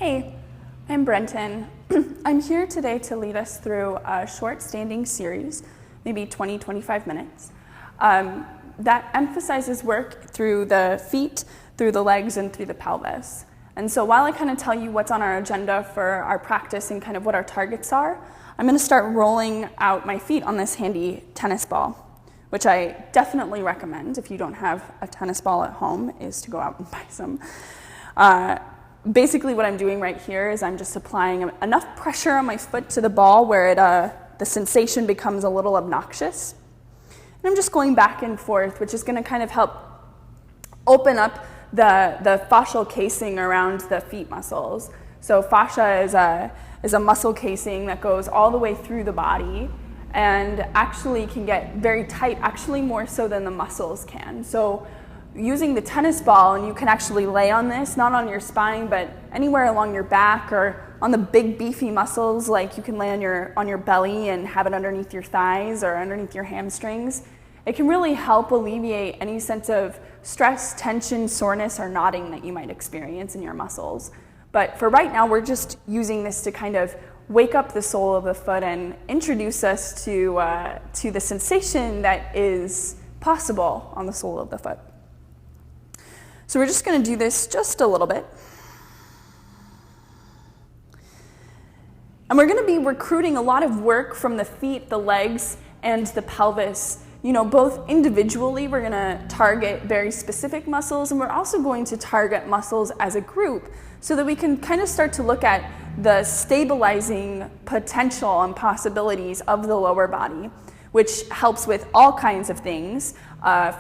Hey, I'm Brentan. I'm here today to lead us through a short standing series, maybe 20-25 minutes, that emphasizes work through the feet, through the legs, and through the pelvis. And so while I kind of tell you what's on our agenda for our practice and kind of what our targets are, I'm going to start rolling out my feet on this handy tennis ball, which I definitely recommend if you don't have a tennis ball at home, is to go out and buy some. Basically what I'm doing right here is I'm just applying enough pressure on my foot to the ball where the sensation becomes a little obnoxious. And I'm just going back and forth, which is going to kind of help open up the fascial casing around the feet muscles. So fascia is a muscle casing that goes all the way through the body and actually can get very tight, actually more so than the muscles can. So using the tennis ball, and you can actually lay on this, not on your spine, but anywhere along your back or on the big beefy muscles, like you can lay on your belly and have it underneath your thighs or underneath your hamstrings. It can really help alleviate any sense of stress, tension, soreness, or knotting that you might experience in your muscles. But for right now, we're just using this to kind of wake up the sole of the foot and introduce us to the sensation that is possible on the sole of the foot. So we're just going to do this just a little bit. And we're going to be recruiting a lot of work from the feet, the legs, and the pelvis. You know, both individually, we're going to target very specific muscles, and we're also going to target muscles as a group so that we can kind of start to look at the stabilizing potential and possibilities of the lower body, which helps with all kinds of things.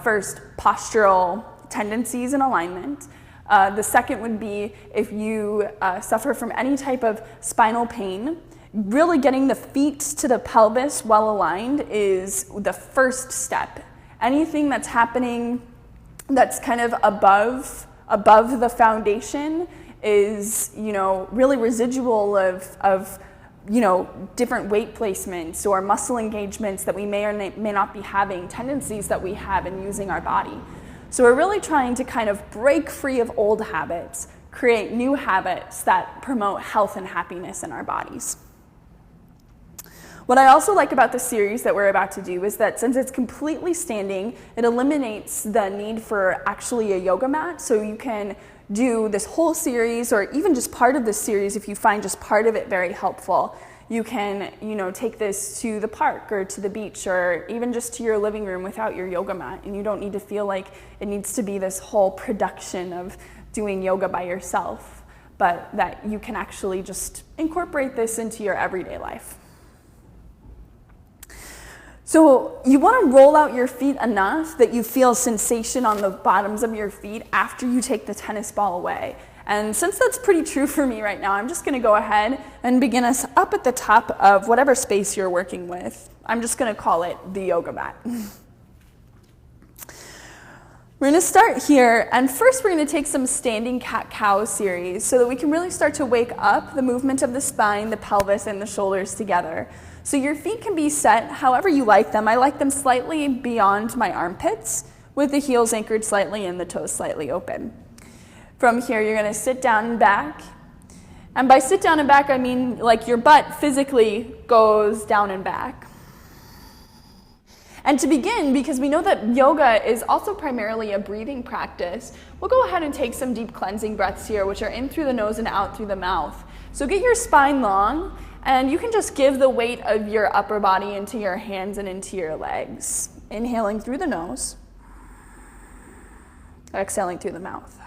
First, postural tendencies and alignment. The second would be if you suffer from any type of spinal pain. Really getting the feet to the pelvis well aligned is the first step. Anything that's happening that's kind of above the foundation is, really residual of different weight placements or muscle engagements that we may or may not be having, tendencies that we have in using our body. So we're really trying to kind of break free of old habits, create new habits that promote health and happiness in our bodies. What I also like about the series that we're about to do is that since it's completely standing, it eliminates the need for actually a yoga mat. So you can do this whole series, or even just part of this series if you find just part of it very helpful. You can, take this to the park or to the beach or even just to your living room without your yoga mat. And you don't need to feel like it needs to be this whole production of doing yoga by yourself, but that you can actually just incorporate this into your everyday life. So you want to roll out your feet enough that you feel sensation on the bottoms of your feet after you take the tennis ball away. And since that's pretty true for me right now, I'm just going to go ahead and begin us up at the top of whatever space you're working with. I'm just going to call it the yoga mat. We're going to start here, and first we're going to take some standing cat-cow series so that we can really start to wake up the movement of the spine, the pelvis, and the shoulders together. So your feet can be set however you like them. I like them slightly beyond my armpits, with the heels anchored slightly and the toes slightly open. From here, you're going to sit down and back. And by sit down and back, I mean like your butt physically goes down and back. And to begin, because we know that yoga is also primarily a breathing practice, we'll go ahead and take some deep cleansing breaths here, which are in through the nose and out through the mouth. So get your spine long, and you can just give the weight of your upper body into your hands and into your legs. Inhaling through the nose, exhaling through the mouth.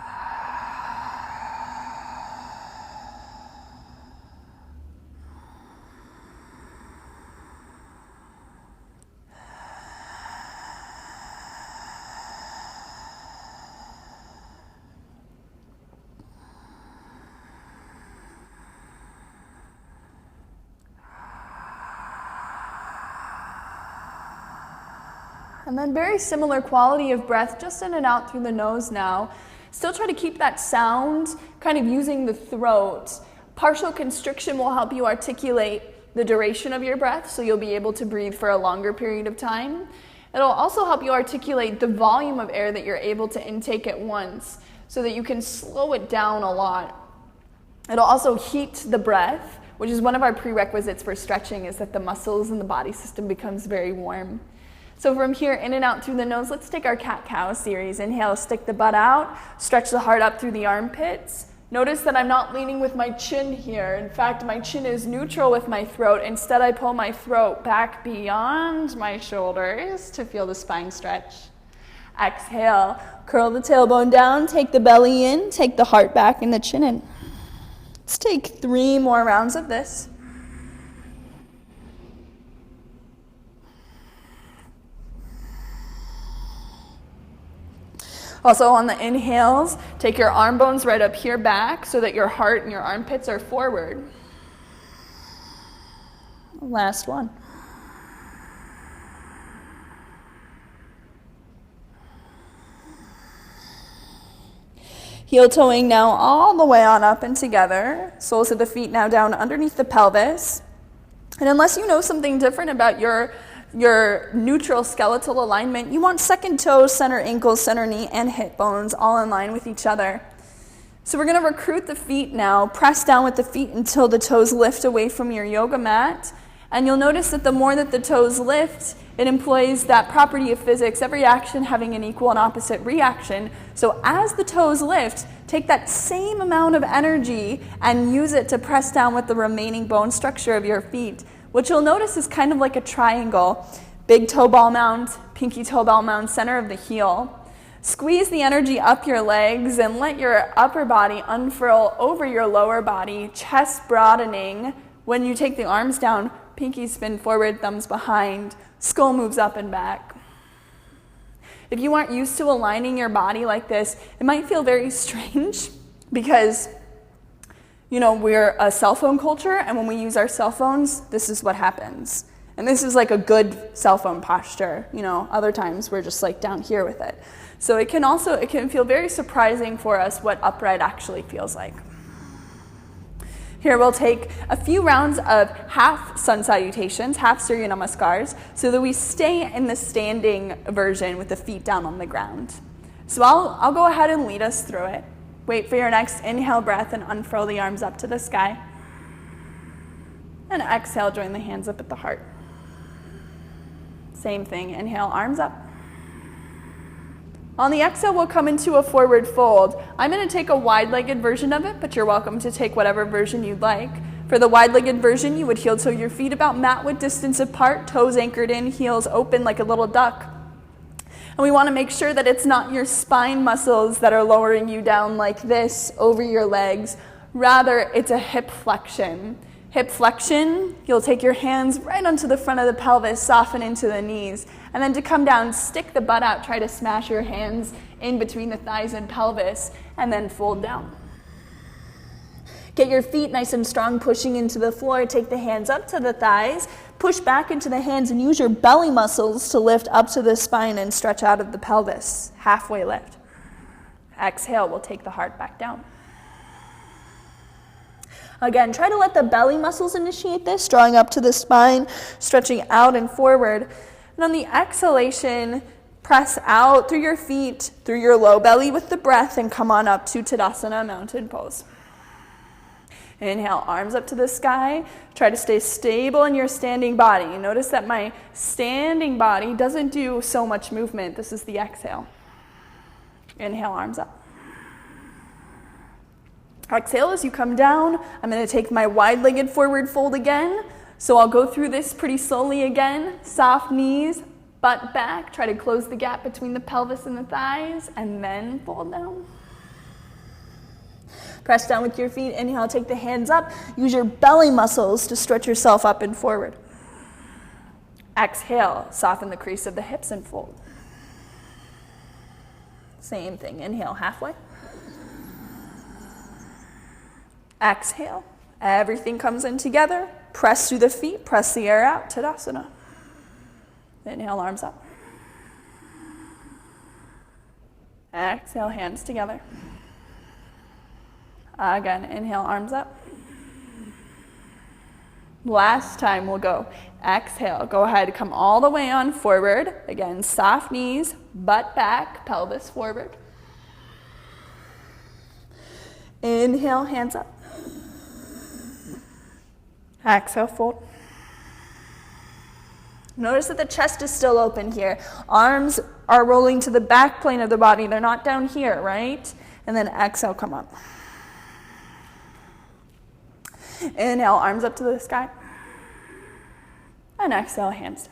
And then very similar quality of breath, just in and out through the nose now. Still try to keep that sound, kind of using the throat. Partial constriction will help you articulate the duration of your breath, so you'll be able to breathe for a longer period of time. It'll also help you articulate the volume of air that you're able to intake at once, so that you can slow it down a lot. It'll also heat the breath, which is one of our prerequisites for stretching, is that the muscles and the body system becomes very warm. So from here, in and out through the nose, let's take our cat-cow series. Inhale, stick the butt out, stretch the heart up through the armpits. Notice that I'm not leaning with my chin here. In fact, my chin is neutral with my throat. Instead, I pull my throat back beyond my shoulders to feel the spine stretch. Exhale, curl the tailbone down, take the belly in, take the heart back and the chin in. Let's take 3 more rounds of this. Also on the inhales, take your arm bones right up here back so that your heart and your armpits are forward. Last one. Heel toeing now all the way on up and together. Soles of the feet now down underneath the pelvis. And unless you know something different about your neutral skeletal alignment, you want second toes, center ankles, center knee, and hip bones all in line with each other. So we're going to recruit the feet now. Press down with the feet until the toes lift away from your yoga mat. And you'll notice that the more that the toes lift, it employs that property of physics, every action having an equal and opposite reaction. So as the toes lift, take that same amount of energy and use it to press down with the remaining bone structure of your feet. What you'll notice is kind of like a triangle. Big toe ball mound, pinky toe ball mound, center of the heel. Squeeze the energy up your legs and let your upper body unfurl over your lower body, chest broadening. When you take the arms down, pinkies spin forward, thumbs behind, skull moves up and back. If you aren't used to aligning your body like this, it might feel very strange because we're a cell phone culture, and when we use our cell phones, this is what happens. And this is like a good cell phone posture. Other times we're just like down here with it. So it can feel very surprising for us what upright actually feels like. Here we'll take a few rounds of half sun salutations, half Surya Namaskars, so that we stay in the standing version with the feet down on the ground. So I'll go ahead and lead us through it. Wait for your next inhale breath and unfurl the arms up to the sky. And exhale, join the hands up at the heart. Same thing, inhale, arms up. On the exhale, we'll come into a forward fold. I'm going to take a wide-legged version of it, but you're welcome to take whatever version you'd like. For the wide-legged version, you would heel toe your feet about mat-width distance apart, toes anchored in, heels open like a little duck. And we want to make sure that it's not your spine muscles that are lowering you down like this over your legs. Rather, it's a hip flexion. Hip flexion, you'll take your hands right onto the front of the pelvis, soften into the knees. And then to come down, stick the butt out, try to smash your hands in between the thighs and pelvis, and then fold down. Get your feet nice and strong, pushing into the floor. Take the hands up to the thighs, push back into the hands, and use your belly muscles to lift up to the spine and stretch out of the pelvis. Halfway lift. Exhale, we'll take the heart back down. Again, try to let the belly muscles initiate this, drawing up to the spine, stretching out and forward. And on the exhalation, press out through your feet, through your low belly with the breath, and come on up to Tadasana, mountain pose. Inhale, arms up to the sky. Try to stay stable in your standing body. Notice that my standing body doesn't do so much movement. This is the exhale. Inhale, arms up. Exhale as you come down. I'm going to take my wide-legged forward fold again. So I'll go through this pretty slowly again. Soft knees, butt back. Try to close the gap between the pelvis and the thighs, and then fold down. Press down with your feet. Inhale, take the hands up. Use your belly muscles to stretch yourself up and forward. Exhale, soften the crease of the hips and fold. Same thing. Inhale, halfway. Exhale. Everything comes in together. Press through the feet. Press the air out. Tadasana. Inhale, arms up. Exhale, hands together. Again, inhale, arms up. Last time we'll go. Exhale, go ahead, come all the way on forward. Again, soft knees, butt back, pelvis forward. Inhale, hands up. Exhale, fold. Notice that the chest is still open here. Arms are rolling to the back plane of the body. They're not down here, right? And then exhale, come up. Inhale, arms up to the sky. And exhale, hands down.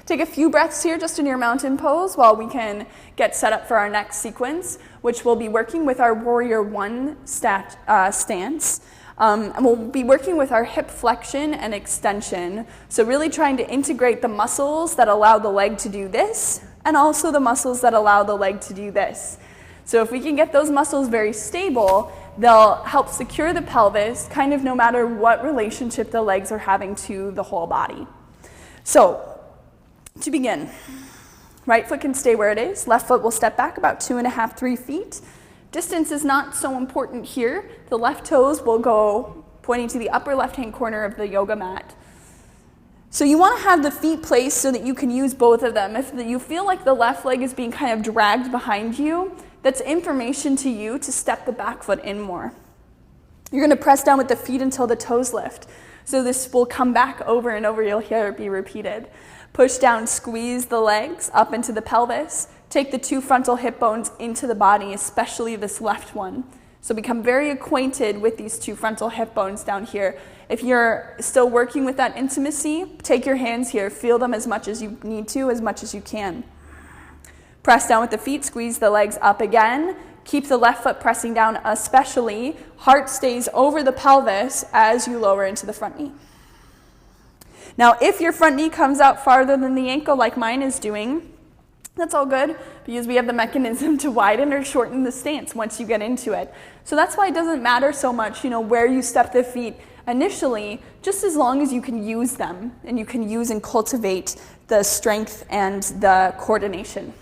Take a few breaths here just in your mountain pose while we can get set up for our next sequence, which we'll be working with our Warrior One stance. And we'll be working with our hip flexion and extension. So really trying to integrate the muscles that allow the leg to do this, and also the muscles that allow the leg to do this. So if we can get those muscles very stable, they'll help secure the pelvis, kind of no matter what relationship the legs are having to the whole body. So, to begin, right foot can stay where it is. Left foot will step back about 2.5, 3 feet. Distance is not so important here. The left toes will go pointing to the upper left-hand corner of the yoga mat. So you want to have the feet placed so that you can use both of them. If you feel like the left leg is being kind of dragged behind you, that's information to you to step the back foot in more. You're going to press down with the feet until the toes lift. So this will come back over and over. You'll hear it be repeated. Push down, squeeze the legs up into the pelvis. Take the 2 frontal hip bones into the body, especially this left one. So become very acquainted with these 2 frontal hip bones down here. If you're still working with that intimacy, take your hands here. Feel them as much as you need to, as much as you can. Press down with the feet, squeeze the legs up again. Keep the left foot pressing down especially. Heart stays over the pelvis as you lower into the front knee. Now, if your front knee comes out farther than the ankle like mine is doing, that's all good because we have the mechanism to widen or shorten the stance once you get into it. So that's why it doesn't matter so much, where you step the feet initially, just as long as you can use them and you can use and cultivate the strength and the coordination.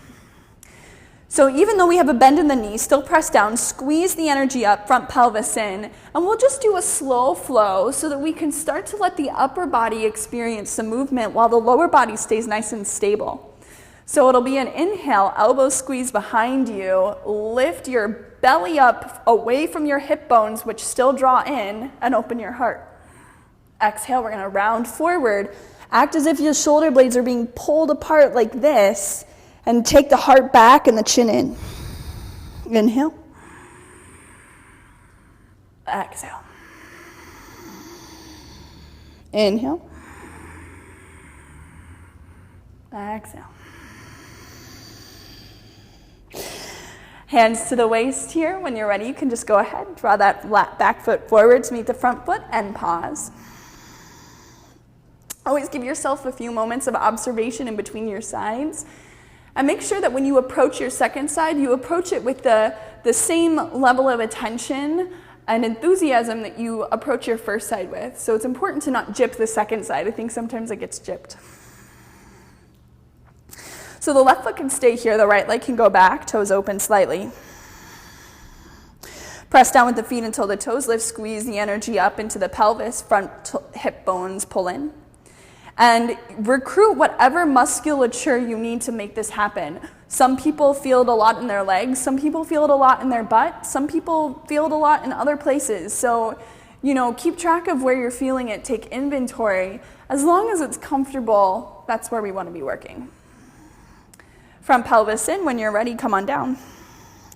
So even though we have a bend in the knee, still press down, squeeze the energy up, front pelvis in, and we'll just do a slow flow so that we can start to let the upper body experience some movement while the lower body stays nice and stable. So it'll be an inhale, elbows squeeze behind you, lift your belly up away from your hip bones, which still draw in, and open your heart. Exhale, we're going to round forward, act as if your shoulder blades are being pulled apart like this, and take the heart back and the chin in. Inhale. Exhale. Inhale. Exhale. Hands to the waist here. When you're ready, you can just go ahead. Draw that back foot forward to meet the front foot and pause. Always give yourself a few moments of observation in between your sides. And make sure that when you approach your second side, you approach it with the same level of attention and enthusiasm that you approach your first side with. So it's important to not gyp the second side. I think sometimes it gets gypped. So the left foot can stay here, the right leg can go back, toes open slightly. Press down with the feet until the toes lift, squeeze the energy up into the pelvis, front hip bones pull in. And recruit whatever musculature you need to make this happen. Some people feel it a lot in their legs, some people feel it a lot in their butt, some people feel it a lot in other places. So, keep track of where you're feeling it, take inventory. As long as it's comfortable, that's where we want to be working. Front pelvis in, when you're ready, come on down.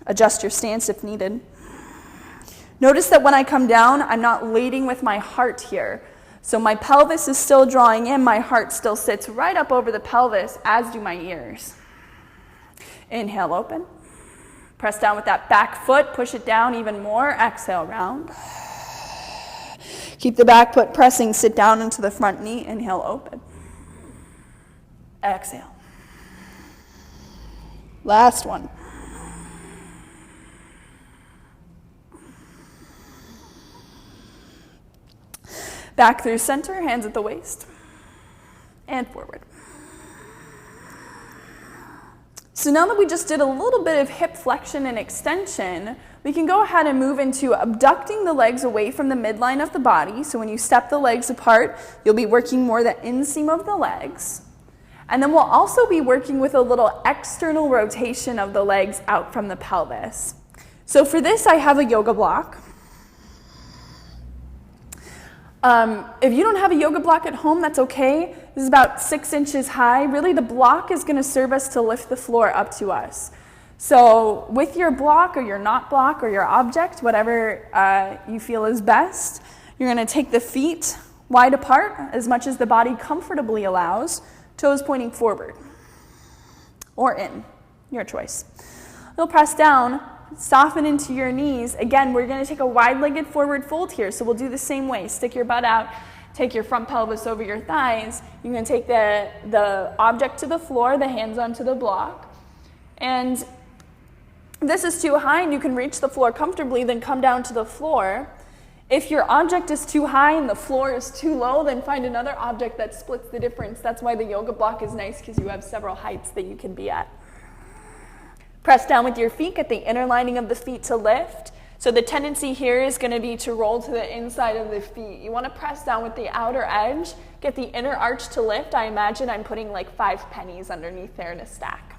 Adjust your stance if needed. Notice that when I come down, I'm not leading with my heart here. So my pelvis is still drawing in, my heart still sits right up over the pelvis, as do my ears. Inhale, open. Press down with that back foot, push it down even more. Exhale, round. Keep the back foot pressing, sit down into the front knee. Inhale, open. Exhale. Last one. Back through center, hands at the waist, and forward. So now that we just did a little bit of hip flexion and extension, we can go ahead and move into abducting the legs away from the midline of the body. So when you step the legs apart, you'll be working more the inseam of the legs. And then we'll also be working with a little external rotation of the legs out from the pelvis. So for this, I have a yoga block. If you don't have a yoga block at home, that's okay. This is about 6 inches high. Really, the block is going to serve us to lift the floor up to us. So with your block or your not block or your object, whatever you feel is best, you're going to take the feet wide apart as much as the body comfortably allows, toes pointing forward or in, your choice. You'll press down, soften into your knees. Again, we're going to take a wide-legged forward fold here, so we'll do the same way. Stick your butt out, take your front pelvis over your thighs. You're going to take the object to the floor, the hands onto the block. And this is too high and you can reach the floor comfortably, then come down to the floor. If your object is too high and the floor is too low, then find another object that splits the difference. That's why the yoga block is nice, because you have several heights that you can be at. Press down with your feet, get the inner lining of the feet to lift. So the tendency here is going to be to roll to the inside of the feet. You want to press down with the outer edge, get the inner arch to lift. I imagine I'm putting like 5 pennies underneath there in a stack.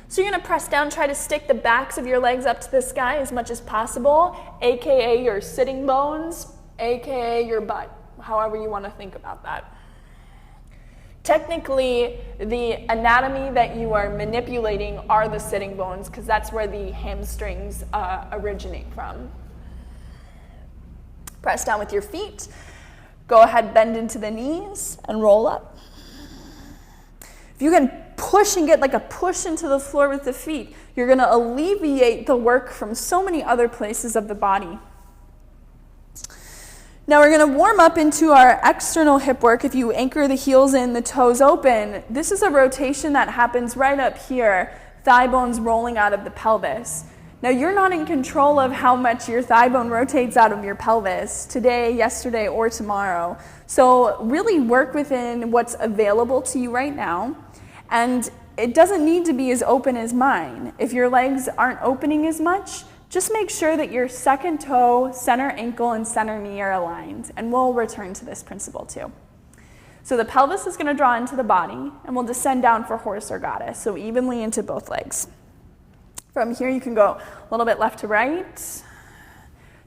So you're going to press down, try to stick the backs of your legs up to the sky as much as possible, aka your sitting bones, aka your butt, however you want to think about that. Technically, the anatomy that you are manipulating are the sitting bones, because that's where the hamstrings originate from. Press down with your feet. Go ahead, bend into the knees and roll up. If you can push and get like a push into the floor with the feet, you're going to alleviate the work from so many other places of the body. Now we're going to warm up into our external hip work. If you anchor the heels in, the toes open, this is a rotation that happens right up here, thigh bones rolling out of the pelvis. Now you're not in control of how much your thigh bone rotates out of your pelvis today, yesterday, or tomorrow. So really work within what's available to you right now. And it doesn't need to be as open as mine. If your legs aren't opening as much, just make sure that your second toe, center ankle, and center knee are aligned. And we'll return to this principle too. So the pelvis is going to draw into the body, and we'll descend down for horse or goddess, so evenly into both legs. From here, you can go a little bit left to right,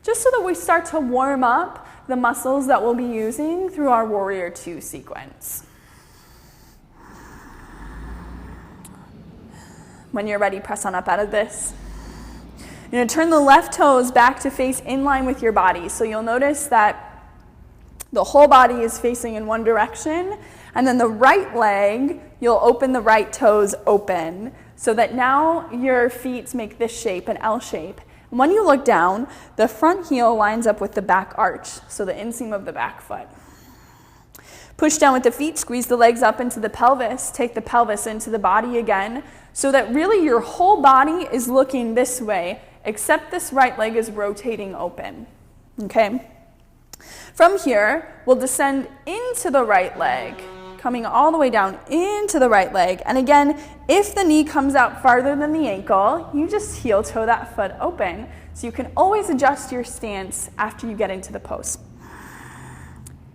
just so that we start to warm up the muscles that we'll be using through our Warrior 2 sequence. When you're ready, press on up out of this. You're going to turn the left toes back to face in line with your body. So you'll notice that the whole body is facing in one direction, and then the right leg, you'll open the right toes open, so that now your feet make this shape, an L shape. And when you look down, the front heel lines up with the back arch, so the inseam of the back foot. Push down with the feet, squeeze the legs up into the pelvis, take the pelvis into the body again, so that really your whole body is looking this way, except this right leg is rotating open, okay? From here, we'll descend into the right leg, coming all the way down into the right leg. And again, if the knee comes out farther than the ankle, you just heel toe that foot open, so you can always adjust your stance after you get into the pose.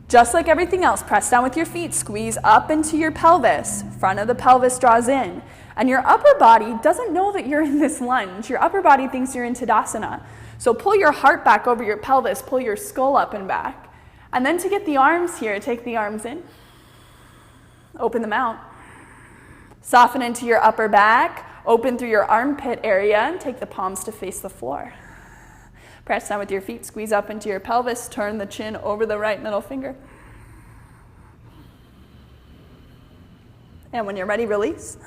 Just like everything else, press down with your feet, squeeze up into your pelvis, front of the pelvis draws in. And your upper body doesn't know that you're in this lunge. Your upper body thinks you're in Tadasana. So pull your heart back over your pelvis, pull your skull up and back. And then to get the arms here, take the arms in, open them out. Soften into your upper back, open through your armpit area, and take the palms to face the floor. Press down with your feet, squeeze up into your pelvis, turn the chin over the right middle finger. And when you're ready, release.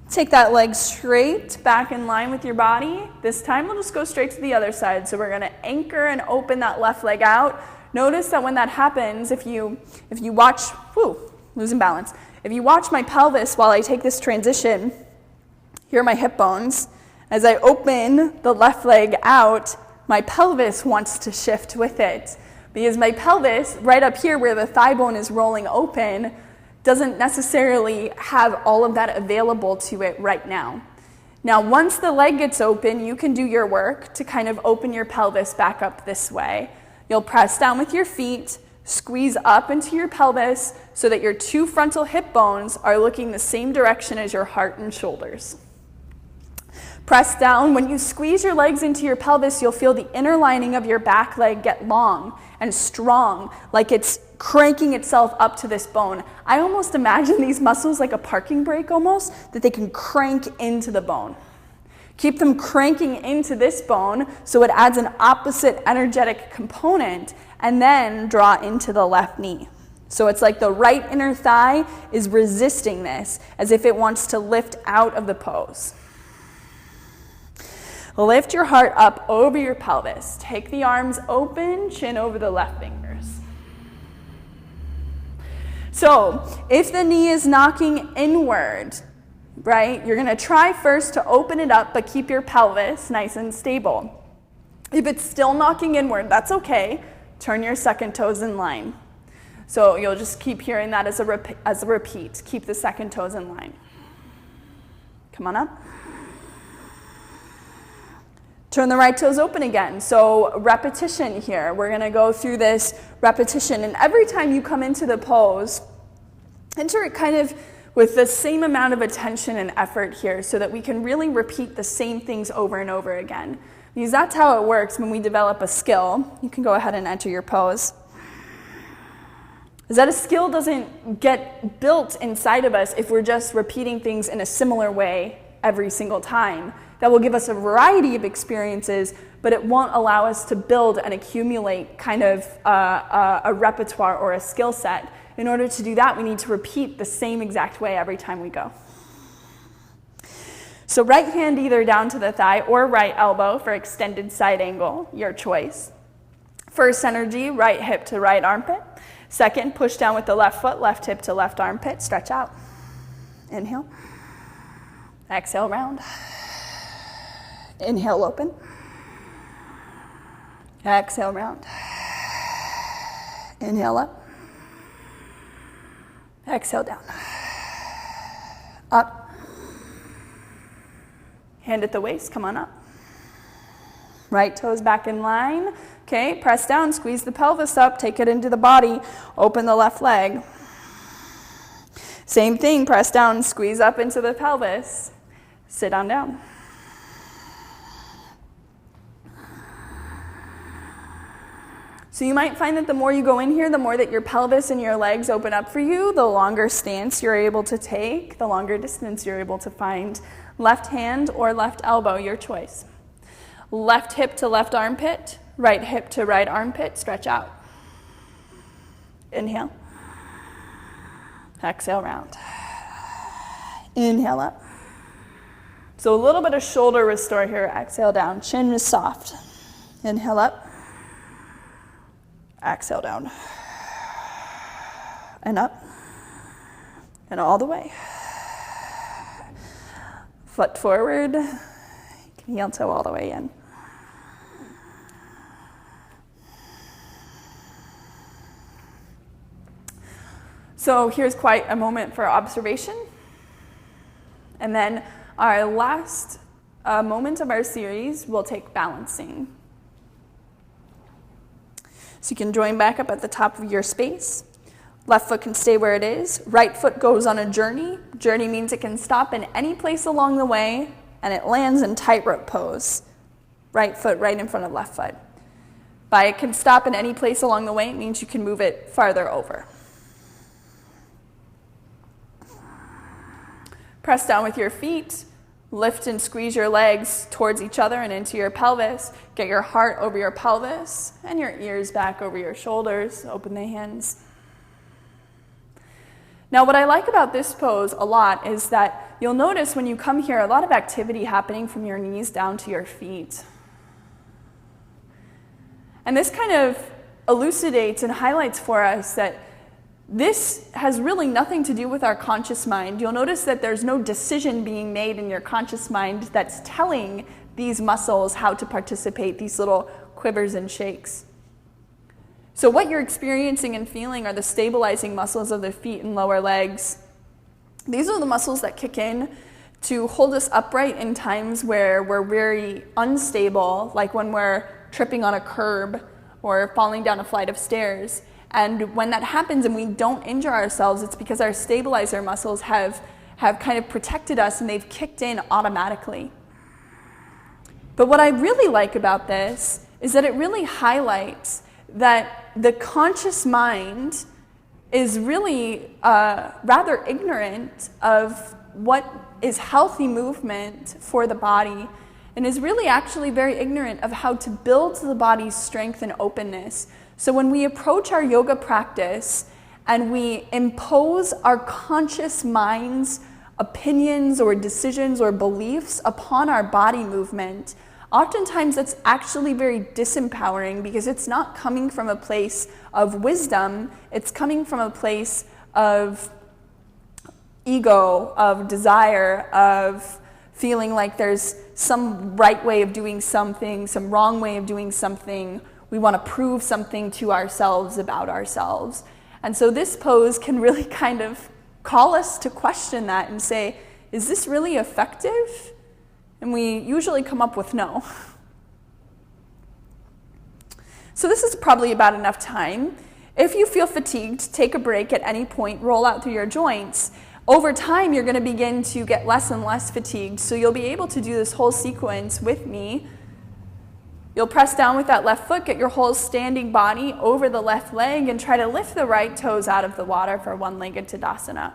Take that leg straight back in line with your body. This time we'll just go straight to the other side. So we're going to anchor and open that left leg out. Notice that when that happens, if you watch, losing balance. If you watch my pelvis while I take this transition, here are my hip bones. As I open the left leg out, my pelvis wants to shift with it. Because my pelvis, right up here where the thigh bone is rolling open, doesn't necessarily have all of that available to it right now. Now, once the leg gets open, you can do your work to kind of open your pelvis back up this way. You'll press down with your feet, squeeze up into your pelvis so that your 2 frontal hip bones are looking the same direction as your heart and shoulders. Press down. When you squeeze your legs into your pelvis, you'll feel the inner lining of your back leg get long and strong, like it's cranking itself up to this bone. I almost imagine these muscles like a parking brake almost, that they can crank into the bone. Keep them cranking into this bone so it adds an opposite energetic component, and then draw into the left knee. So it's like the right inner thigh is resisting this as if it wants to lift out of the pose. Lift your heart up over your pelvis. Take the arms open, chin over the left fingers. So if the knee is knocking inward, right, you're going to try first to open it up, but keep your pelvis nice and stable. If it's still knocking inward, that's okay. Turn your second toes in line. So you'll just keep hearing that as a repeat. Keep the second toes in line. Come on up. Turn the right toes open again. So repetition here. We're going to go through this repetition. And every time you come into the pose, enter it kind of with the same amount of attention and effort here so that we can really repeat the same things over and over again. Because that's how it works when we develop a skill. You can go ahead and enter your pose. Is that a skill doesn't get built inside of us if we're just repeating things in a similar way every single time. That will give us a variety of experiences, but it won't allow us to build and accumulate kind of a repertoire or a skill set. In order to do that, we need to repeat the same exact way every time we go. So right hand either down to the thigh or right elbow for extended side angle, your choice. First energy, right hip to right armpit. Second, push down with the left foot, left hip to left armpit, stretch out. Inhale. Exhale, round. Inhale, open. Exhale, round. Inhale up. Exhale, down. Up. Hand at the waist, come on up. Right toes back in line. Okay, press down, squeeze the pelvis up, take it into the body, open the left leg. Same thing, press down, squeeze up into the pelvis. Sit on down. So you might find that the more you go in here, the more that your pelvis and your legs open up for you, the longer stance you're able to take, the longer distance you're able to find. Left hand or left elbow, your choice. Left hip to left armpit, right hip to right armpit, stretch out. Inhale. Exhale, round. Inhale up. So a little bit of shoulder restore here. Exhale down, chin is soft. Inhale up. Exhale down. And up. And all the way. Foot forward. Heel toe all the way in. So here's quite a moment for observation. And then our last moment of our series, we'll take balancing. So you can join back up at the top of your space. Left foot can stay where it is. Right foot goes on a journey. Journey means it can stop in any place along the way, and it lands in tightrope pose. Right foot right in front of left foot. By it can stop in any place along the way, it means you can move it farther over. Press down with your feet. Lift and squeeze your legs towards each other and into your pelvis. Get your heart over your pelvis and your ears back over your shoulders. Open the hands. Now, what I like about this pose a lot is that you'll notice when you come here, a lot of activity happening from your knees down to your feet. And this kind of elucidates and highlights for us that this has really nothing to do with our conscious mind. You'll notice that there's no decision being made in your conscious mind that's telling these muscles how to participate, these little quivers and shakes. So what you're experiencing and feeling are the stabilizing muscles of the feet and lower legs. These are the muscles that kick in to hold us upright in times where we're very unstable, like when we're tripping on a curb or falling down a flight of stairs. And when that happens and we don't injure ourselves, it's because our stabilizer muscles have kind of protected us and they've kicked in automatically. But what I really like about this is that it really highlights that the conscious mind is really rather ignorant of what is healthy movement for the body, and is really actually very ignorant of how to build the body's strength and openness. So when we approach our yoga practice and we impose our conscious mind's opinions or decisions or beliefs upon our body movement, oftentimes it's actually very disempowering, because it's not coming from a place of wisdom, it's coming from a place of ego, of desire, of feeling like there's some right way of doing something, some wrong way of doing something. We want to prove something to ourselves about ourselves. And so this pose can really kind of call us to question that and say, is this really effective? And we usually come up with no. So this is probably about enough time. If you feel fatigued, take a break at any point, roll out through your joints. Over time, you're going to begin to get less and less fatigued, so you'll be able to do this whole sequence with me. You'll press down with that left foot, get your whole standing body over the left leg, and try to lift the right toes out of the water for one-legged Tadasana.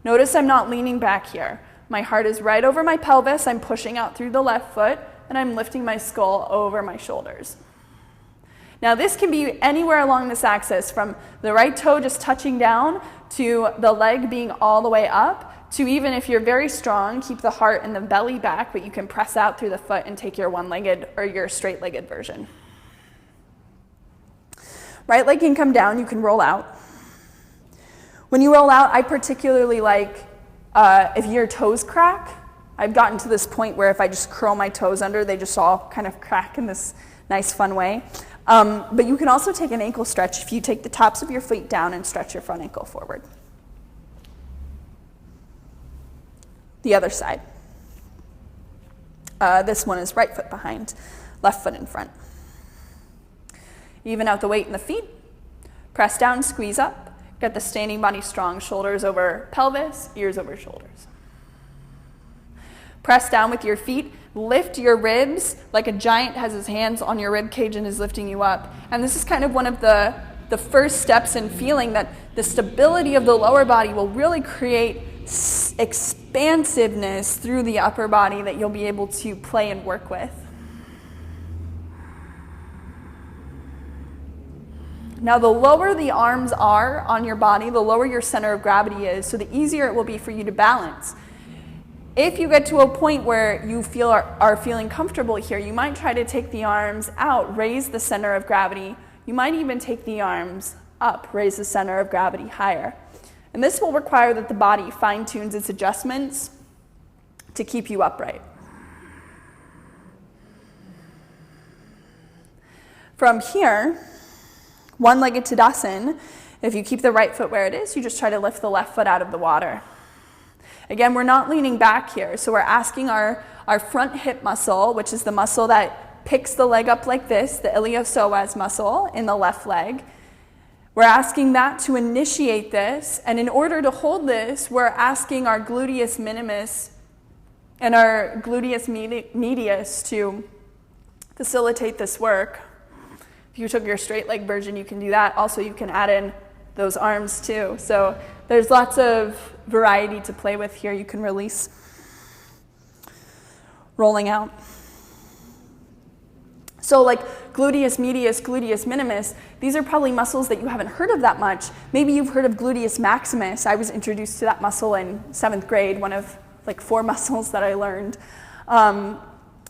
Notice I'm not leaning back here. My heart is right over my pelvis, I'm pushing out through the left foot, and I'm lifting my skull over my shoulders. Now this can be anywhere along this axis, from the right toe just touching down to the leg being all the way up, to even if you're very strong, keep the heart and the belly back, but you can press out through the foot and take your one-legged or your straight-legged version. Right leg can come down, you can roll out. When you roll out, I particularly like if your toes crack. I've gotten to this point where if I just curl my toes under, they just all kind of crack in this nice fun way. But you can also take an ankle stretch if you take the tops of your feet down and stretch your front ankle forward. The other side. This one is right foot behind, left foot in front. Even out the weight in the feet. Press down, squeeze up. Get the standing body strong, shoulders over pelvis, ears over shoulders. Press down with your feet. Lift your ribs like a giant has his hands on your rib cage and is lifting you up. And this is kind of one of the first steps in feeling that the stability of the lower body will really create expansiveness through the upper body that you'll be able to play and work with. Now, the lower the arms are on your body, the lower your center of gravity is, so the easier it will be for you to balance. If you get to a point where you are feeling comfortable here, you might try to take the arms out, raise the center of gravity. You might even take the arms up, raise the center of gravity higher. And this will require that the body fine-tunes its adjustments to keep you upright. From here, one-legged Tadasana, if you keep the right foot where it is, you just try to lift the left foot out of the water. Again, we're not leaning back here, so we're asking our front hip muscle, which is the muscle that picks the leg up like this, the iliopsoas muscle in the left leg. We're asking that to initiate this, and in order to hold this, we're asking our gluteus minimus and our gluteus medius to facilitate this work. If you took your straight leg version, you can do that. Also, you can add in those arms too. So there's lots of variety to play with here. You can release. Rolling out. So like gluteus medius, gluteus minimus, these are probably muscles that you haven't heard of that much. Maybe you've heard of gluteus maximus. I was introduced to that muscle in 7th grade, one of like 4 muscles that I learned.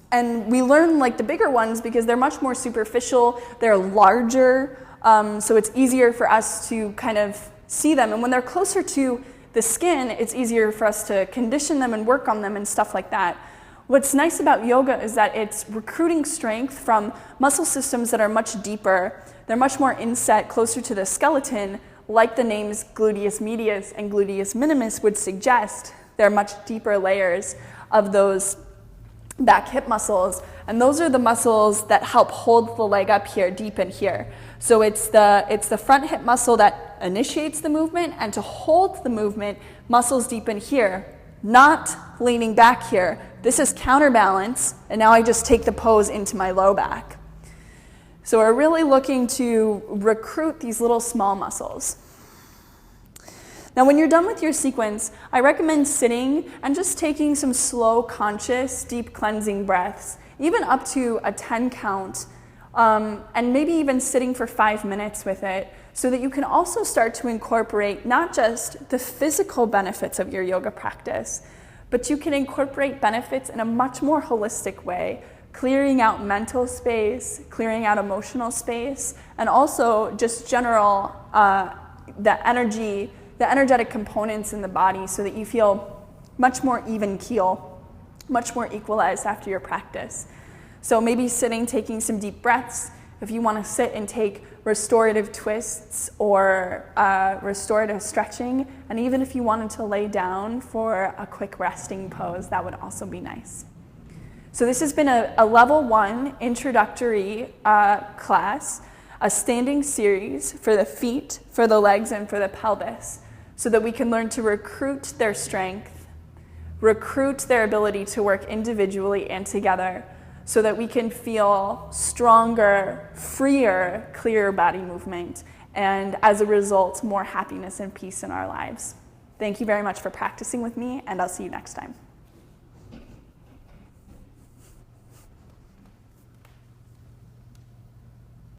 And we learn like the bigger ones because they're much more superficial, they're larger, so it's easier for us to kind of see them. And when they're closer to the skin, it's easier for us to condition them and work on them and stuff like that. What's nice about yoga is that it's recruiting strength from muscle systems that are much deeper. They're much more inset, closer to the skeleton, like the names gluteus medius and gluteus minimus would suggest. They're much deeper layers of those back hip muscles, and those are the muscles that help hold the leg up here, deep in here. So it's the front hip muscle that initiates the movement, and to hold the movement, muscles deep in here not leaning back here. This is counterbalance, and now I just take the pose into my low back. So we're really looking to recruit these little small muscles. Now when you're done with your sequence, I recommend sitting and just taking some slow, conscious, deep cleansing breaths, even up to a 10 count, and maybe even sitting for 5 minutes with it, so that you can also start to incorporate not just the physical benefits of your yoga practice, but you can incorporate benefits in a much more holistic way, clearing out mental space, clearing out emotional space, and also just general, the energetic components in the body, so that you feel much more even keel, much more equalized after your practice. So maybe sitting, taking some deep breaths. If you want to sit and take restorative twists or restorative stretching, and even if you wanted to lay down for a quick resting pose, that would also be nice. So this has been a level 1 introductory class, a standing series for the feet, for the legs, and for the pelvis, so that we can learn to recruit their strength, recruit their ability to work individually and together, so that we can feel stronger, freer, clearer body movement, and as a result, more happiness and peace in our lives. Thank you very much for practicing with me, and I'll see you next time.